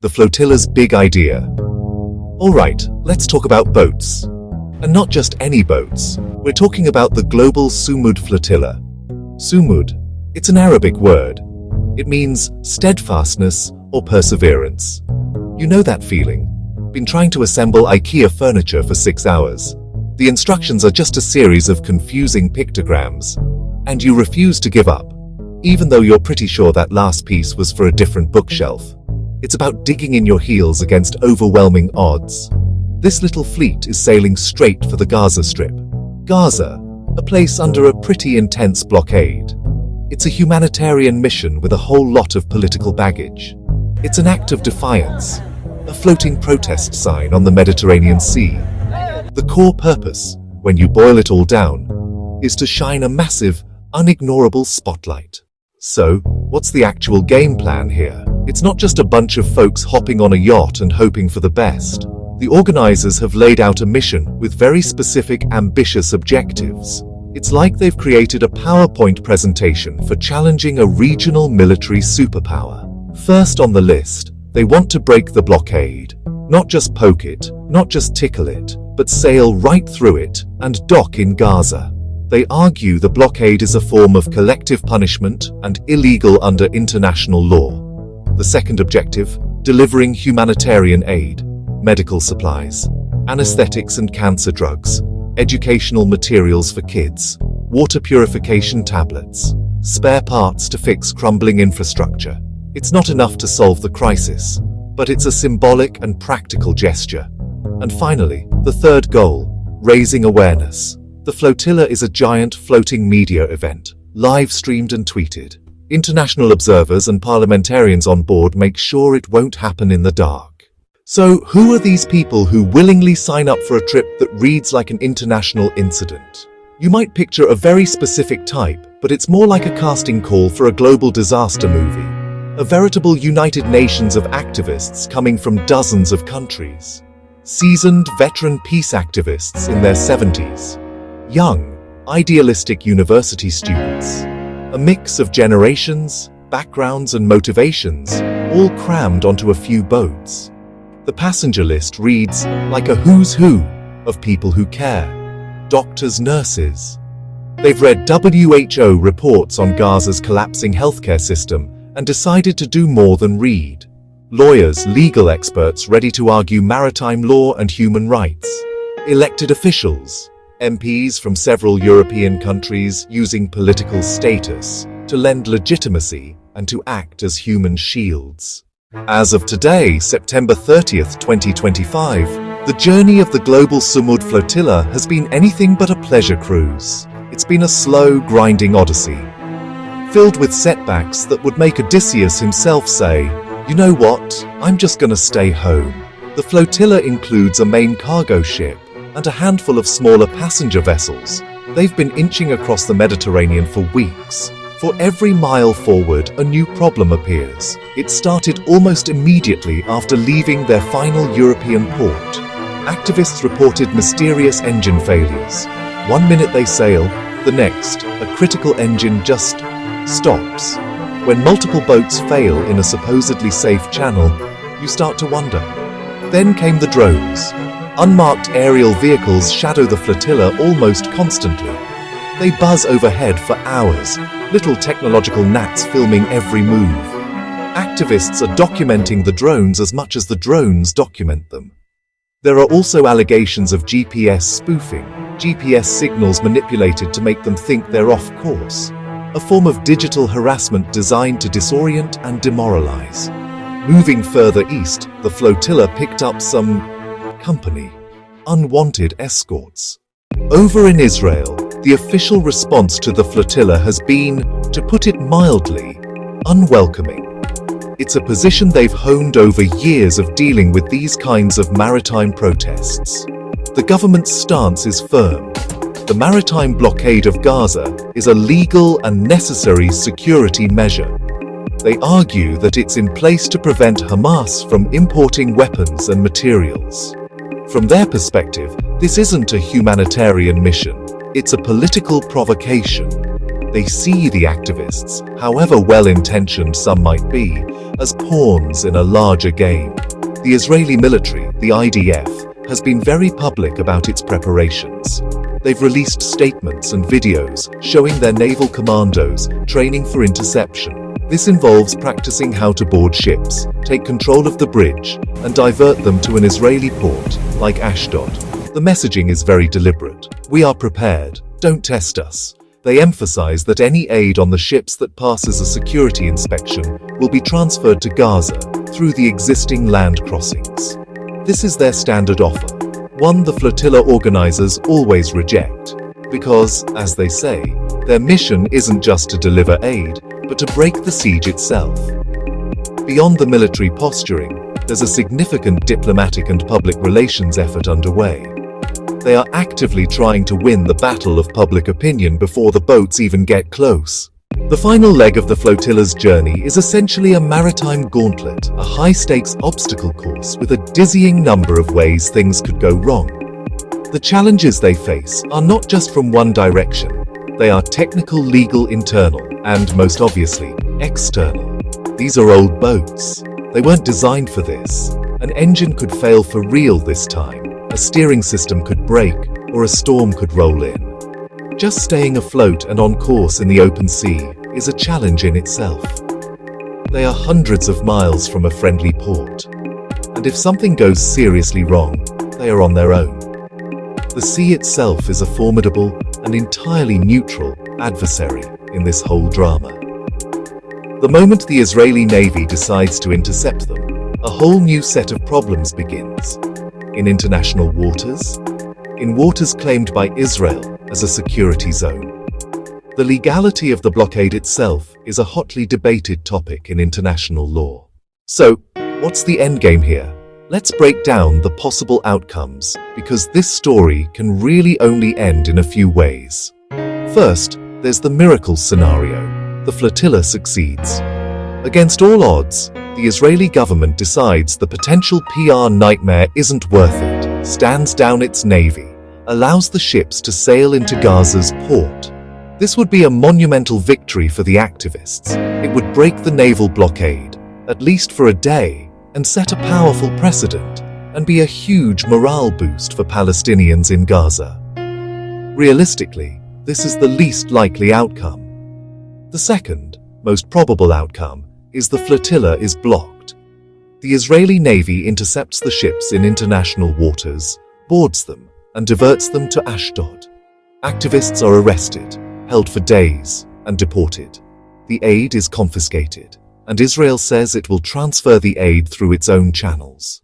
the flotilla's big idea. Alright, let's talk about boats. And not just any boats, we're talking about the Global Sumud Flotilla. Sumud, it's an Arabic word. It means steadfastness or perseverance. You know that feeling? Been trying to assemble IKEA furniture for 6 hours. The instructions are just a series of confusing pictograms, and you refuse to give up, even though you're pretty sure that last piece was for a different bookshelf. It's about digging in your heels against overwhelming odds. This little fleet is sailing straight for the Gaza Strip. Gaza, a place under a pretty intense blockade. It's a humanitarian mission with a whole lot of political baggage. It's an act of defiance, a floating protest sign on the Mediterranean Sea. The core purpose, when you boil it all down, is to shine a massive, unignorable spotlight. So, what's the actual game plan here? It's not just a bunch of folks hopping on a yacht and hoping for the best. The organizers have laid out a mission with very specific, ambitious objectives. It's like they've created a PowerPoint presentation for challenging a regional military superpower. First on the list, they want to break the blockade. Not just poke it, not just tickle it, but sail right through it and dock in Gaza. They argue the blockade is a form of collective punishment and illegal under international law. The second objective, delivering humanitarian aid, medical supplies, anesthetics and cancer drugs, educational materials for kids, water purification tablets, spare parts to fix crumbling infrastructure. It's not enough to solve the crisis, but it's a symbolic and practical gesture. And finally, the third goal, raising awareness. The flotilla is a giant floating media event, live-streamed and tweeted. International observers and parliamentarians on board make sure it won't happen in the dark. So, who are these people who willingly sign up for a trip that reads like an international incident? You might picture a very specific type, but it's more like a casting call for a global disaster movie. A veritable United Nations of activists coming from dozens of countries. Seasoned, veteran peace activists in their 70s. Young, idealistic university students. A mix of generations, backgrounds and motivations, all crammed onto a few boats. The passenger list reads like a who's who of people who care. Doctors, nurses. They've read WHO reports on Gaza's collapsing healthcare system and decided to do more than read. Lawyers, legal experts ready to argue maritime law and human rights. Elected officials, MPs from several European countries using political status to lend legitimacy and to act as human shields. As of today, September 30th, 2025, the journey of the Global Sumud Flotilla has been anything but a pleasure cruise. It's been a slow, grinding odyssey, filled with setbacks that would make Odysseus himself say, "You know what? I'm just gonna stay home." The flotilla includes a main cargo ship and a handful of smaller passenger vessels. They've been inching across the Mediterranean for weeks. For every mile forward, a new problem appears. It started almost immediately after leaving their final European port. Activists reported mysterious engine failures. 1 minute they sail, the next, a critical engine just stops. When multiple boats fail in a supposedly safe channel, you start to wonder. Then came the drones. Unmarked aerial vehicles shadow the flotilla almost constantly. They buzz overhead for hours, little technological gnats filming every move. Activists are documenting the drones as much as the drones document them. There are also allegations of GPS spoofing, GPS signals manipulated to make them think they're off course. A form of digital harassment designed to disorient and demoralize. Moving further east, the flotilla picked up some company, unwanted escorts. Over in Israel, the official response to the flotilla has been, to put it mildly, unwelcoming. It's a position they've honed over years of dealing with these kinds of maritime protests. The government's stance is firm. The maritime blockade of Gaza is a legal and necessary security measure. They argue that it's in place to prevent Hamas from importing weapons and materials. From their perspective, this isn't a humanitarian mission, it's a political provocation. They see the activists, however well-intentioned some might be, as pawns in a larger game. The Israeli military, the IDF, has been very public about its preparations. They've released statements and videos showing their naval commandos training for interception. This involves practicing how to board ships, take control of the bridge, and divert them to an Israeli port, like Ashdod. The messaging is very deliberate. We are prepared. Don't test us. They emphasize that any aid on the ships that passes a security inspection will be transferred to Gaza through the existing land crossings. This is their standard offer, one the flotilla organizers always reject, because, as they say, their mission isn't just to deliver aid, but to break the siege itself. Beyond the military posturing, there's a significant diplomatic and public relations effort underway. They are actively trying to win the battle of public opinion before the boats even get close. The final leg of the flotilla's journey is essentially a maritime gauntlet, a high-stakes obstacle course with a dizzying number of ways things could go wrong. The challenges they face are not just from one direction. They are technical, legal, internal, and, most obviously, external. These are old boats. They weren't designed for this. An engine could fail for real this time. A steering system could break, or a storm could roll in. Just staying afloat and on course in the open sea is a challenge in itself. They are hundreds of miles from a friendly port, and if something goes seriously wrong, they are on their own. The sea itself is a formidable and entirely neutral adversary in this whole drama. The moment the Israeli Navy decides to intercept them, a whole new set of problems begins. In international waters, in waters claimed by Israel as a security zone. The legality of the blockade itself is a hotly debated topic in international law. So, what's the endgame here? Let's break down the possible outcomes, because this story can really only end in a few ways. First, there's the miracle scenario. The flotilla succeeds. Against all odds, the Israeli government decides the potential PR nightmare isn't worth it, stands down its navy, allows the ships to sail into Gaza's port. This would be a monumental victory for the activists. It would break the naval blockade, at least for a day, and set a powerful precedent, and be a huge morale boost for Palestinians in Gaza. Realistically, this is the least likely outcome. The second, most probable outcome is the flotilla is blocked. The Israeli Navy intercepts the ships in international waters, boards them, and diverts them to Ashdod. Activists are arrested, held for days, and deported. The aid is confiscated, and Israel says it will transfer the aid through its own channels.